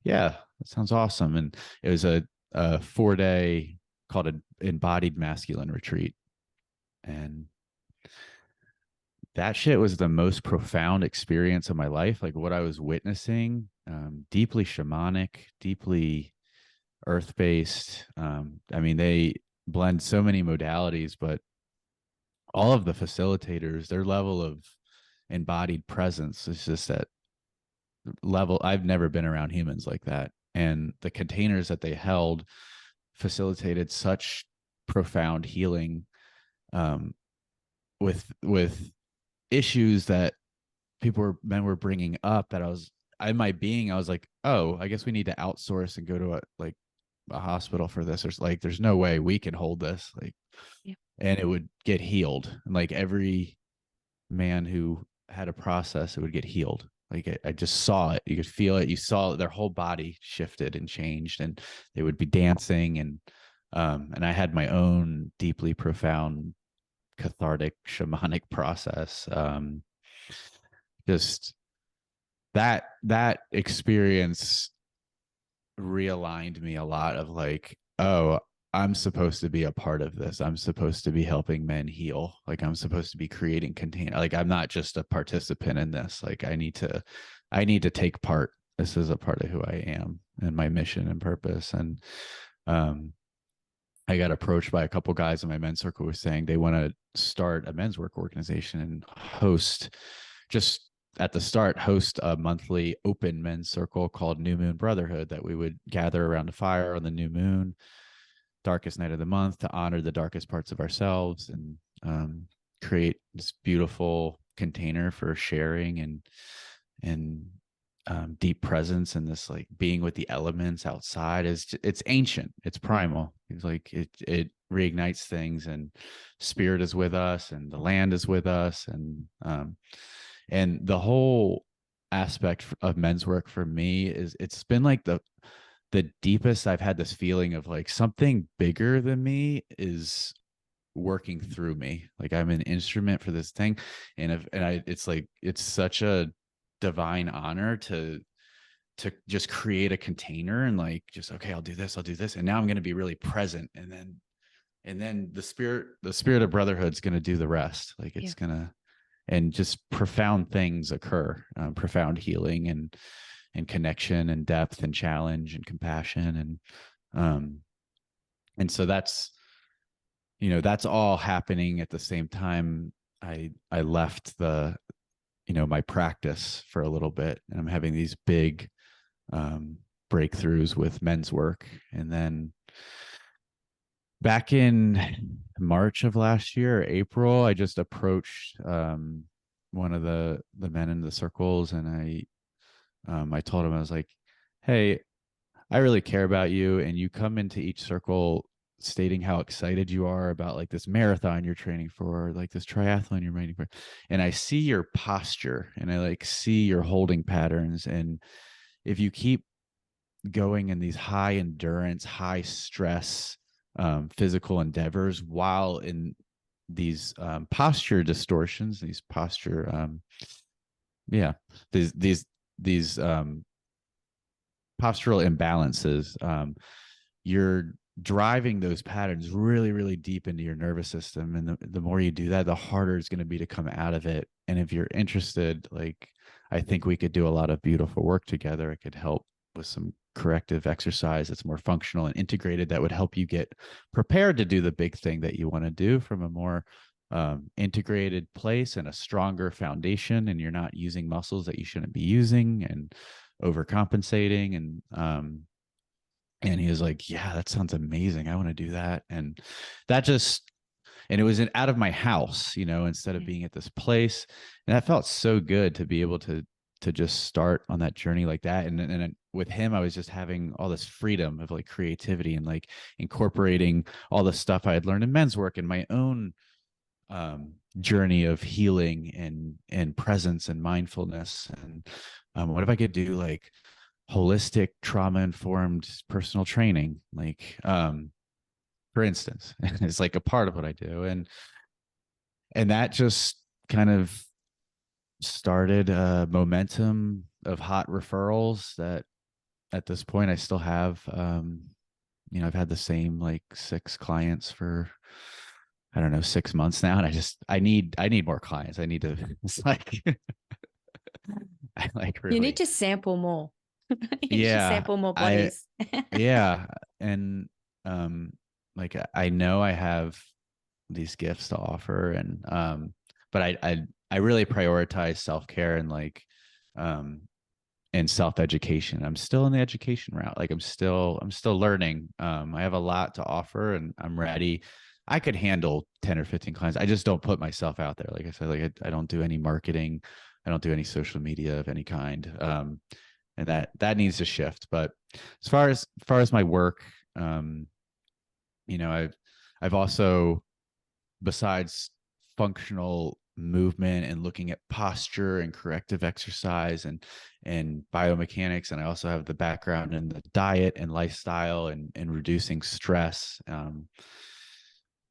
yeah, that sounds awesome. And it was a 4-day called an embodied masculine retreat. And that shit was the most profound experience of my life. Like, what I was witnessing, deeply shamanic, deeply earth-based. I mean, they blend so many modalities, but all of the facilitators, their level of embodied presence is just at level. I've never been around humans like that. And the containers that they held facilitated such profound healing, with issues that men were bringing up, that I was like, oh, I guess we need to outsource and go to a hospital for this, or like, there's no way we can hold this, like, Yeah. and it would get healed. And like every man who had a process, it would get healed. Like, I just saw it. You could feel it. You saw their whole body shifted and changed, and they would be dancing. And I had my own deeply profound cathartic shamanic process. Just that experience realigned me a lot of like, oh, I'm supposed to be a part of this. I'm supposed to be helping men heal. Like, I'm supposed to be creating container. Like, I'm not just a participant in this. Like, I need to take part. This is a part of who I am and my mission and purpose. And I got approached by a couple guys in my men's circle who were saying they want to start a men's work organization and just at the start, host a monthly open men's circle called Moon Brotherhood, that we would gather around a fire on the new moon, darkest night of the month, to honor the darkest parts of ourselves, and create this beautiful container for sharing and deep presence. And this, like, being with the elements outside, it's ancient, it's primal. It's like it reignites things, and spirit is with us, and the land is with us, and the whole aspect of men's work for me is, it's been like the deepest I've had this feeling of like something bigger than me is working through me. Like, I'm an instrument for this thing. It's like, it's such a divine honor to just create a container, and like, just, okay, I'll do this. And now I'm going to be really present. And then the spirit of brotherhood's going to do the rest. Like, it's going to, and just profound things occur, profound healing and connection and depth and challenge and compassion. And so that's all happening at the same time. I left my practice for a little bit, and I'm having these big breakthroughs with men's work. And then back in March of last year, April, I just approached one of the men in the circles, and I told him, I was like, hey, I really care about you, and you come into each circle stating how excited you are about like this marathon you're training for, like this triathlon you're training for, and I see your posture, and I like see your holding patterns, and if you keep going in these high endurance, high stress physical endeavors while in these posture distortions, these posture these postural imbalances, you're driving those patterns really, really deep into your nervous system. And the more you do that, the harder it's going to be to come out of it. And if you're interested, like, I think we could do a lot of beautiful work together. It could help with some corrective exercise that's more functional and integrated, that would help you get prepared to do the big thing that you want to do from a more integrated place and a stronger foundation, and you're not using muscles that you shouldn't be using and overcompensating. And he was like, yeah, that sounds amazing. I want to do that. And that just, and it was out of my house, instead of being at this place. And that felt so good to be able to just start on that journey like that. And with him, I was just having all this freedom of like creativity and like incorporating all the stuff I had learned in men's work and my own journey of healing and presence and mindfulness. And what if I could do like holistic trauma informed personal training, like for instance, it's like a part of what I do. And that just kind of started a momentum of hot referrals that at this point I still have. I've had the same like 6 clients for, I don't know, 6 months now. And I need more clients. I need to, it's like, I like You need really, to sample more. You should yeah, sample more bodies. yeah. And, like, I know I have these gifts to offer, and, but I really prioritize self-care and like, and self-education. I'm still in the education route. Like I'm still learning. I have a lot to offer and I'm ready. I could handle 10 or 15 clients. I just don't put myself out there. Like I said, like I don't do any marketing. I don't do any social media of any kind. And that needs to shift. But as far as my work, I've also, besides functional movement and looking at posture and corrective exercise and biomechanics, and I also have the background in the diet and lifestyle and reducing stress.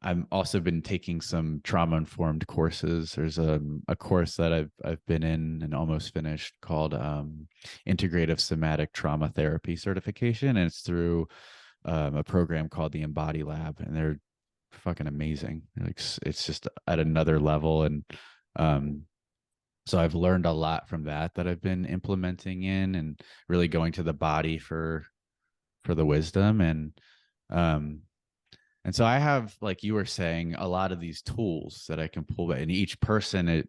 I've also been taking some trauma informed courses. There's a course that I've been in and almost finished called Integrative Somatic Trauma Therapy Certification, and it's through a program called the Embody Lab, and they're fucking amazing. Like it's just at another level. And so I've learned a lot from that I've been implementing in and really going to the body for the wisdom. And so I have, like you were saying, a lot of these tools that I can pull, and each person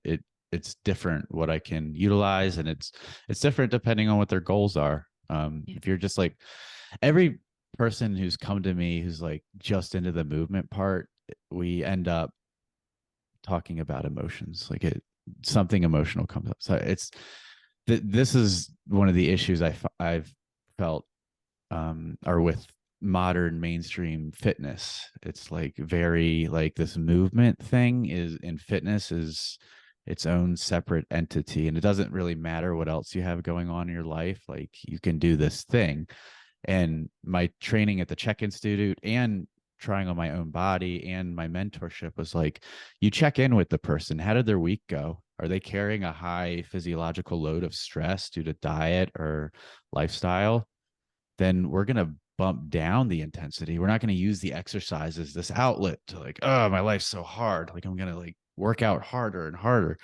it's different what I can utilize, and it's different depending on what their goals are. If you're just like, every person who's come to me who's like just into the movement part, we end up talking about emotions. Like something emotional comes up. So this is one of the issues I've felt are with modern mainstream fitness. It's like very like this movement thing is in fitness is its own separate entity, and it doesn't really matter what else you have going on in your life. Like you can do this thing. And my training at the Czech Institute and trying on my own body and my mentorship was like, you check in with the person. How did their week go? Are they carrying a high physiological load of stress due to diet or lifestyle? Then we're going to bump down the intensity. We're not going to use the exercise as this outlet to like, oh, my life's so hard. Like I'm going to like work out harder and harder.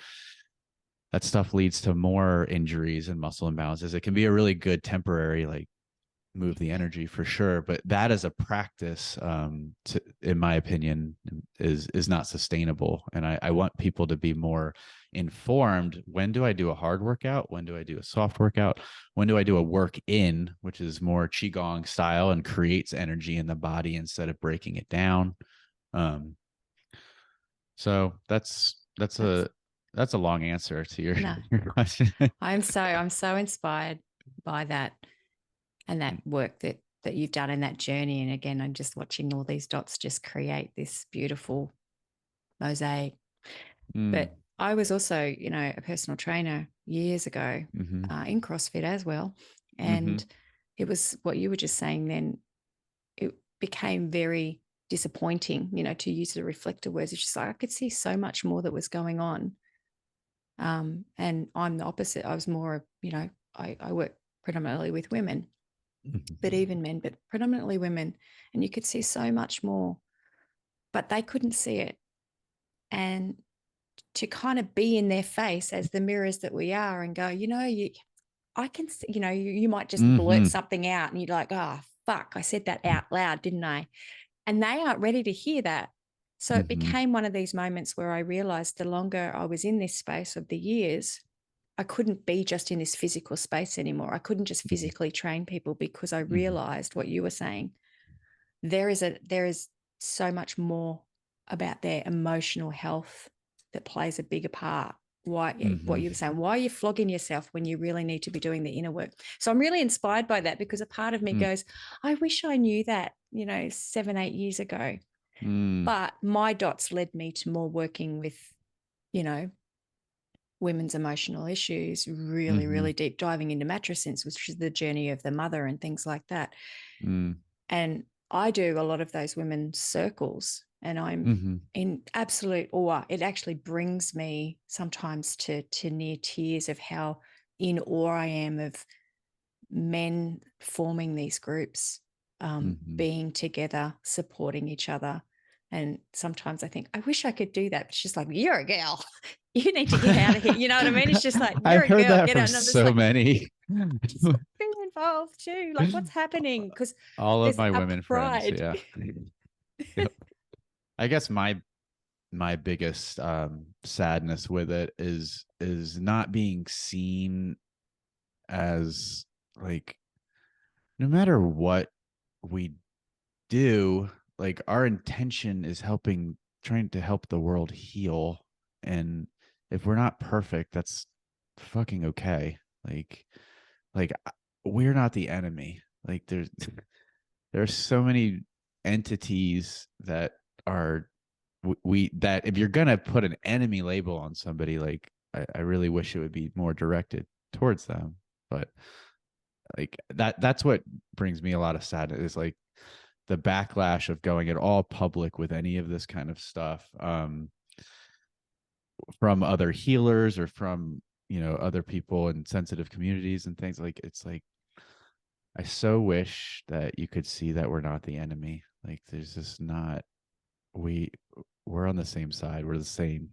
That stuff leads to more injuries and muscle imbalances. It can be a really good temporary, like, move the energy for sure, but that as a practice, in my opinion, is not sustainable. And I want people to be more informed. When do I do a hard workout? When do I do a soft workout? When do I do a work in, which is more qigong style and creates energy in the body instead of breaking it down? So that's a long answer to your, No. your question. I'm so inspired by that and that work that you've done in that journey. And again, I'm just watching all these dots just create this beautiful mosaic. But I was also, a personal trainer years ago in CrossFit as well. And it was what you were just saying then. It became very disappointing, to use the reflector words. It's just like I could see so much more that was going on. And I'm the opposite. I was more, I work predominantly with women, but even men, but predominantly women. And you could see so much more, but they couldn't see it. And to kind of be in their face as the mirrors that we are and go, I can see, you might just blurt something out and you're like, oh, fuck, I said that out loud, didn't I? And they aren't ready to hear that. So it became one of these moments where I realized the longer I was in this space of the years, I couldn't be just in this physical space anymore. I couldn't just physically train people, because I realized what you were saying. There is so much more about their emotional health that plays a bigger part. What you were saying, why are you flogging yourself when you really need to be doing the inner work? So I'm really inspired by that, because a part of me goes, I wish I knew that, 7-8 years ago. But my dots led me to more working with, women's emotional issues, really, really deep diving into matrescence, which is the journey of the mother and things like that. And I do a lot of those women's circles, and I'm in absolute awe. It actually brings me sometimes to near tears of how in awe I am of men forming these groups, being together, supporting each other. And sometimes I think, I wish I could do that. But she's like, you're a girl. You need to get out of here. You know what I mean? It's just like, you're I've a heard girl. that Get from out. And I'm just so like, many. just be involved too. Like, what's happening? Because All of there's my a women friends. pride. Yeah. Yep. I guess my biggest sadness with it is not being seen as, like, no matter what we do, like, our intention is trying to help the world heal. And if we're not perfect, that's fucking okay. Like we're not the enemy. Like, there's so many entities that are, we that if you're gonna put an enemy label on somebody, like, I really wish it would be more directed towards them. But like, that's what brings me a lot of sadness, is like the backlash of going at all public with any of this kind of stuff, from other healers or from, other people in sensitive communities and things. Like, it's like, I so wish that you could see that we're not the enemy. Like, there's just not, we're on the same side. We're the same.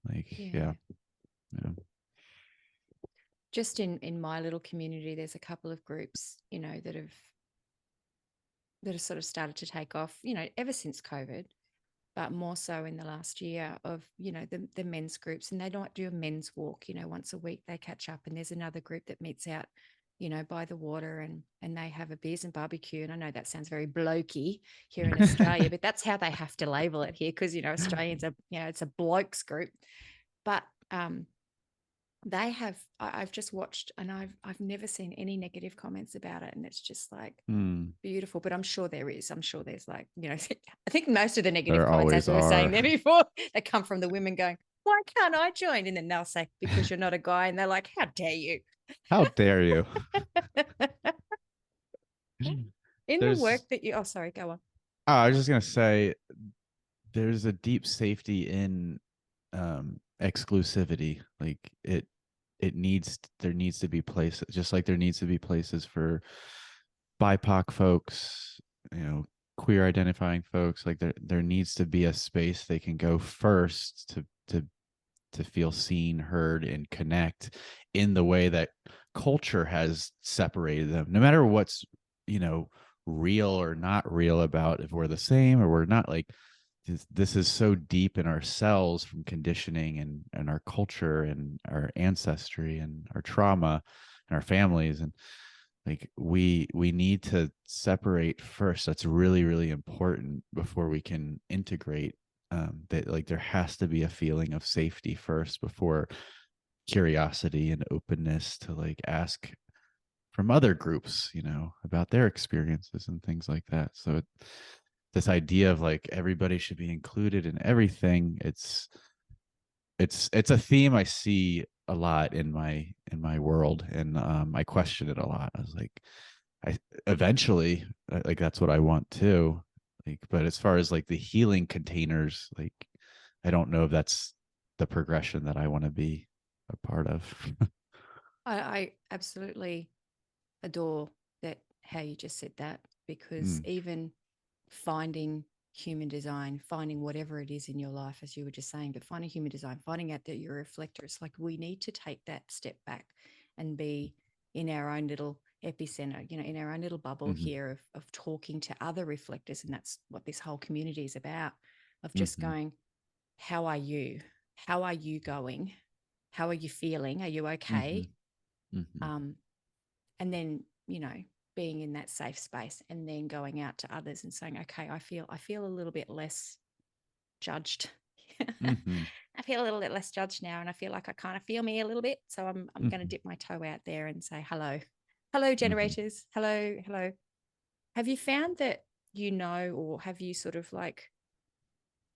Like, yeah. Just in my little community, there's a couple of groups, that have sort of started to take off, ever since COVID, but more so in the last year, of, the men's groups. And they don't do a men's walk, once a week they catch up. And there's another group that meets out, by the water, and they have a beers and barbecue. And I know that sounds very blokey here in Australia, but that's how they have to label it here, because, Australians are, it's a blokes group. But I've just watched, and I've never seen any negative comments about it. And it's just like beautiful. But I'm sure there's like, I think most of the negative There comments, always as we were saying are. there before, they come from the women going, why can't I join? And then they'll say, because you're not a guy. And they're like, how dare you? How dare you? In the work that oh, sorry, go on. I was just gonna say, there's a deep safety in exclusivity. Like, there needs to be places, just like there needs to be places for BIPOC folks, queer identifying folks. Like, there needs to be a space they can go first to feel seen, heard, and connect in the way that culture has separated them. No matter what's, real or not real about if we're the same or we're not. Like, this is so deep in ourselves, from conditioning and our culture and our ancestry and our trauma and our families. And like, we need to separate first. That's really, really important before we can integrate. That, like, there has to be a feeling of safety first before curiosity and openness to, like, ask from other groups, about their experiences and things like that. So this idea of, like, everybody should be included in everything, it's a theme I see a lot in my world. And I question it a lot. I was like, I eventually, like, that's what I want too. Like, but as far as, like, the healing containers, like, I don't know if that's the progression that I want to be a part of. I absolutely adore that, how you just said that, because even finding human design, finding whatever it is in your life, as you were just saying, but finding human design, finding out that you're a reflector, it's like we need to take that step back and be in our own little epicenter, in our own little bubble here of talking to other reflectors. And that's what this whole community is about. of just going, how are you? How are you going? How are you feeling? Are you okay? And then, being in that safe space, and then going out to others and saying, okay, I feel a little bit less judged. I feel a little bit less judged now, and I feel like I kind of feel me a little bit. So I'm going to dip my toe out there and say, hello, generators. Hello. Have you found that, or have you sort of like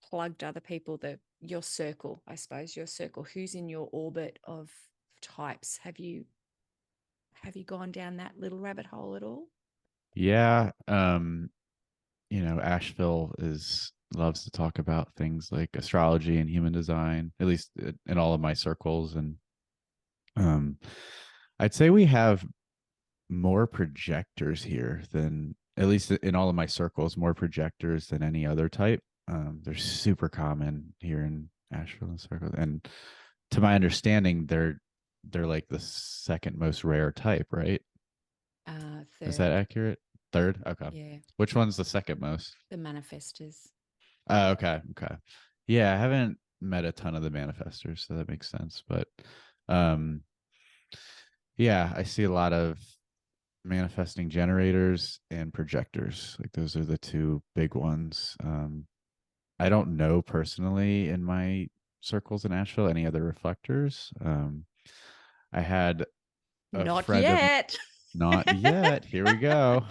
plugged other people, your circle, I suppose, who's in your orbit of types? Have you gone down that little rabbit hole at all? Yeah. Asheville loves to talk about things like astrology and human design, at least in all of my circles. And I'd say we have more projectors here than, at least in all of my circles, more projectors than any other type. They're super common here in Asheville and circles. And to my understanding, they're like the second most rare type, right? Is that Third. accurate? Third? Okay. Yeah. Which one's the second most? The manifestors. Oh, okay. Okay. Yeah, I haven't met a ton of the manifestors, so that makes sense. But um yeah, I see a lot of manifesting generators and projectors. Like those are the two big ones. I don't know personally in my circles in Asheville any other reflectors. I had a Not friend of yet. not yet. Here we go.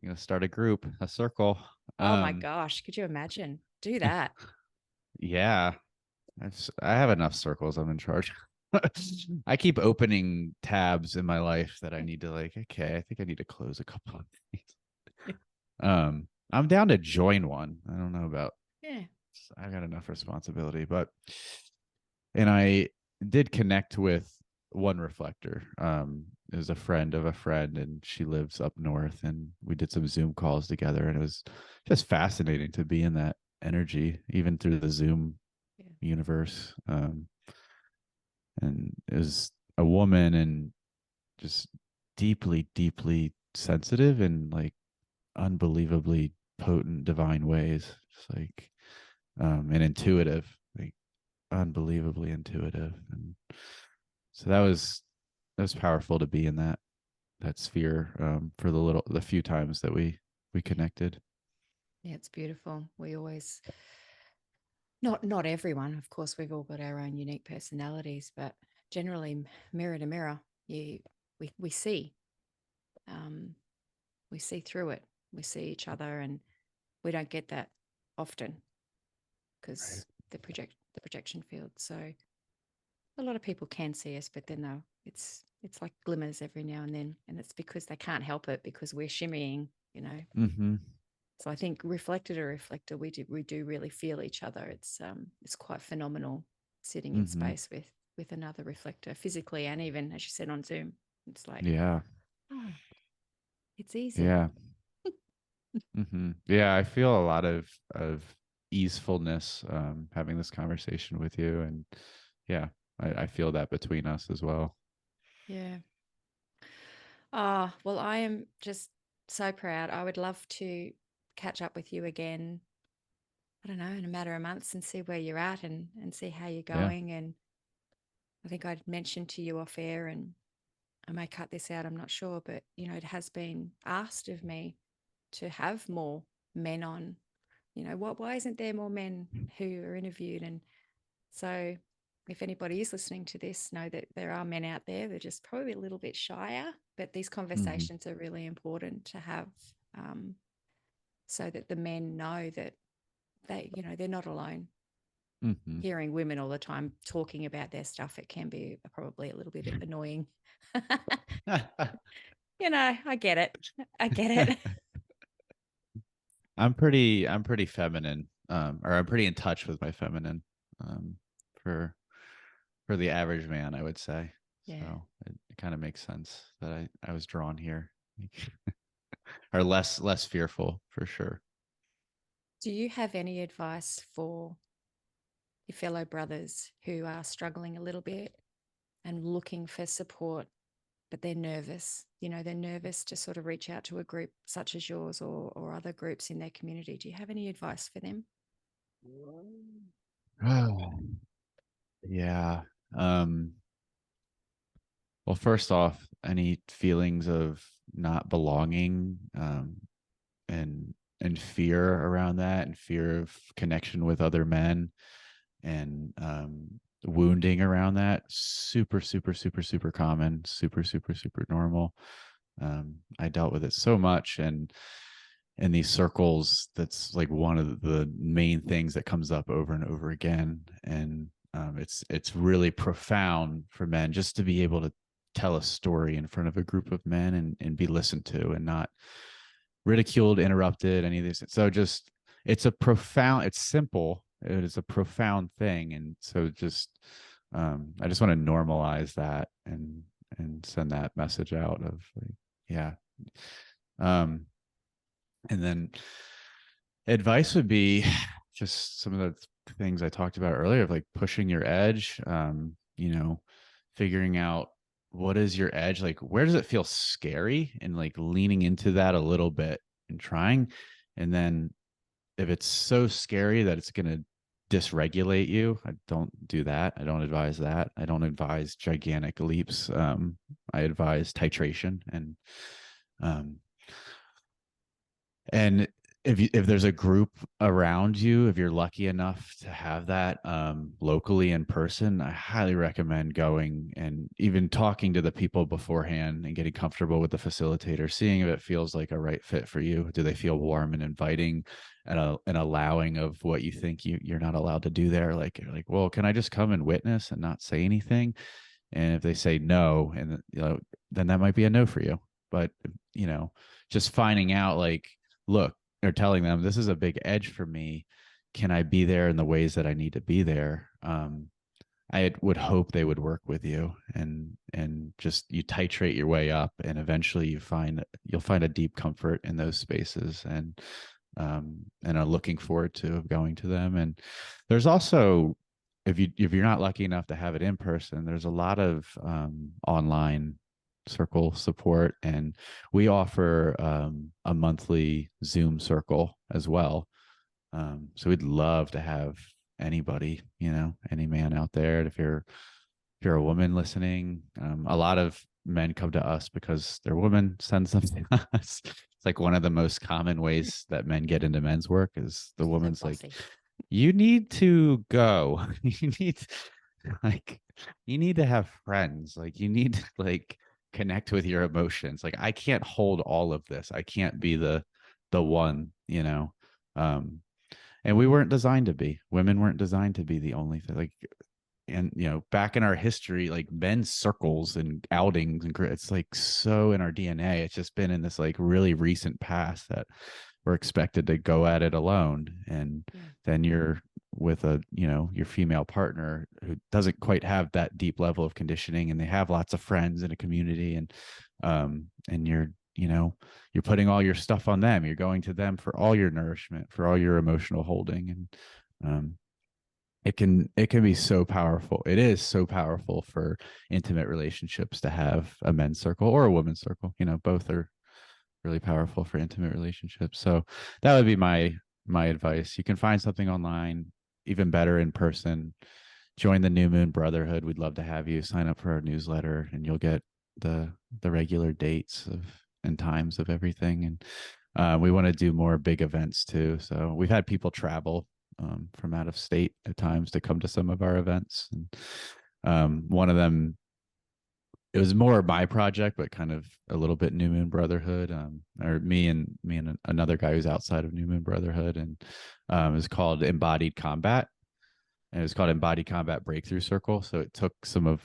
Gonna start a group, a circle. Oh my gosh, could you imagine? Do that. Yeah, I have enough circles. I'm in charge. I keep opening tabs in my life that I need to okay, I think I need to close a couple of these. I'm down to join one. I don't know about, Yeah. I got enough responsibility, and I did connect with one reflector. It was a friend of a friend, and she lives up north, and we did some Zoom calls together, and it was just fascinating to be in that energy, even through the Zoom universe. And it was a woman, and just deeply, deeply sensitive and like unbelievably potent divine ways. Just like and intuitive, like unbelievably intuitive. And so that was powerful to be in that sphere for the few times that we connected. Yeah, it's beautiful. We always, not everyone, of course, we've all got our own unique personalities, but generally, mirror to mirror, we see, um, we see through it. We see each other, and we don't get that often because the projection field. So a lot of people can see us, but then though it's like glimmers every now and then, and it's because they can't help it because we're shimmying. So I think reflector to reflector, we do really feel each other. It's quite phenomenal sitting in space with another reflector physically, and even as you said on Zoom. It's like, Yeah. oh, it's easy. Yeah. Yeah, I feel a lot of easefulness having this conversation with you, and yeah, I feel that between us as well. Yeah. Oh, well, I am just so proud. I would love to catch up with you again, I don't know, in a matter of months and see where you're at and see how you're Yeah. going. And I think I'd mentioned to you off air, and I may cut this out, I'm not sure, but it has been asked of me to have more men on. Why isn't there more men who are interviewed? And so if anybody is listening to this, know that there are men out there. They're just probably a little bit shyer, but these conversations are really important to have, so that the men know that they're not alone. Hearing women all the time talking about their stuff, it can be probably a little bit annoying. I get it. I get it. I'm pretty feminine, or I'm pretty in touch with my feminine, um, for the average man, I would say. Yeah. So it kind of makes sense that I was drawn here, or less fearful for sure. Do you have any advice for your fellow brothers who are struggling a little bit and looking for support but they're nervous. They're nervous to sort of reach out to a group such as yours or other groups in their community. Do you have any advice for them? Yeah. Well, first off, any feelings of not belonging, and fear around that, and fear of connection with other men, and wounding around that, super, super, super, super common, super, super, super normal. I dealt with it so much, and in these circles, that's like one of the main things that comes up over and over again. And it's really profound for men just to be able to tell a story in front of a group of men, and be listened to and not ridiculed, interrupted, any of these. So just, it's simple. It is a profound thing. And so just, I just want to normalize that, and send that message out of like, yeah. Um, and then advice would be just some of the things I talked about earlier, of like pushing your edge, figuring out what is your edge, like where does it feel scary, and like leaning into that a little bit and trying. And then if it's so scary that it's going to dysregulate you, I don't do that. I don't advise that. I don't advise gigantic leaps. I advise titration, um, and if there's a group around you, if you're lucky enough to have that locally in person, I highly recommend going and even talking to the people beforehand and getting comfortable with the facilitator, seeing if it feels like a right fit for you. Do they feel warm and inviting, and allowing of what you think you're not allowed to do there? Like, you're like, well, can I just come and witness and not say anything? And if they say no, and then that might be a no for you. But just finding out, like, look, or telling them, this is a big edge for me. Can I be there in the ways that I need to be there? I would hope they would work with you, and just, you titrate your way up, and eventually you'll find a deep comfort in those spaces, and are looking forward to going to them. And there's also, if you're not lucky enough to have it in person, there's a lot of online circle support, and we offer a monthly Zoom circle as well. So we'd love to have anybody, any man out there. And if you're a woman listening, a lot of men come to us because their woman sends them to us. It's like one of the most common ways that men get into men's work is the woman's like, you need to go. You need like, you need to have friends. Like, you need to like connect with your emotions. Like, I can't hold all of this. I can't be the one, and we weren't designed to be. Women weren't designed to be the only thing. Like, and back in our history, like men's circles and outings, and it's like so in our DNA. It's just been in this like really recent past that we're expected to go at it alone. And then you're with your female partner who doesn't quite have that deep level of conditioning, and they have lots of friends in a community, and you're putting all your stuff on them. You're going to them for all your nourishment, for all your emotional holding. And it can be so powerful. It is so powerful for intimate relationships to have a men's circle or a women's circle. Both are really powerful for intimate relationships. So that would be my advice. You can find something online, even better in person. Join the New Moon Brotherhood. We'd love to have you. Sign up for our newsletter, and you'll get the regular dates and times of everything. And we want to do more big events too. So we've had people travel from out of state at times to come to some of our events. And one of them, it was more my project, but kind of a little bit New Moon Brotherhood, or me and another guy who's outside of New Moon Brotherhood. And it was called Embodied Combat, and it was called Embodied Combat Breakthrough Circle. So it took some of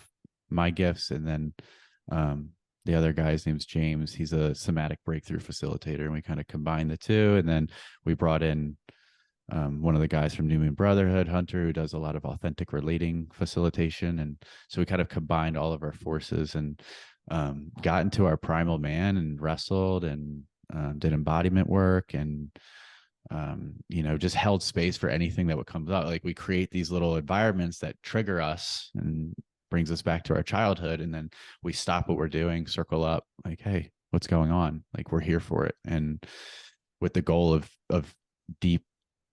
my gifts, and then the other guy's name's James. He's a somatic breakthrough facilitator, and we kind of combined the two. And then we brought in one of the guys from New Moon Brotherhood, Hunter, who does a lot of authentic relating facilitation. And so we kind of combined all of our forces, and got into our primal man, and wrestled, and did embodiment work, and just held space for anything that would come up. Like, we create these little environments that trigger us and brings us back to our childhood. And then we stop what we're doing, circle up, like, hey, what's going on? Like, we're here for it. And with the goal of deep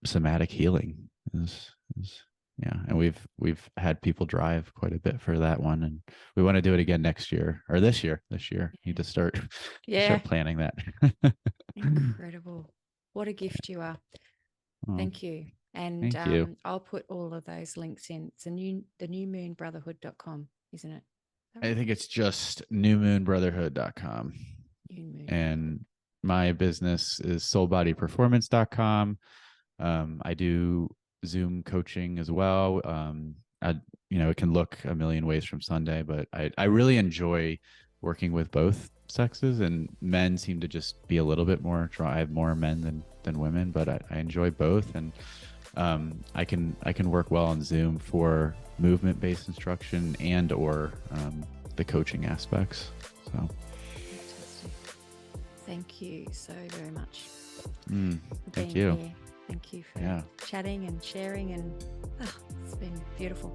somatic healing is yeah. And we've had people drive quite a bit for that one, and we want to do it again next year or this year. Need to start planning that. Incredible. What a gift you are. Oh, thank you. And thank you. I'll put all of those links in. It's the new moonbrotherhood.com, isn't it? I think it's just newmoonbrotherhood.com. And my business is SoulBodyPerformance.com. I do Zoom coaching as well. It can look a million ways from Sunday, but I really enjoy working with both sexes, and men seem to just be a little bit more I have more men than women, but I enjoy both. And I can work well on Zoom for movement-based instruction and or the coaching aspects. So fantastic. Thank you so very much. Thank you. Here. Thank you for chatting and sharing, and it's been beautiful.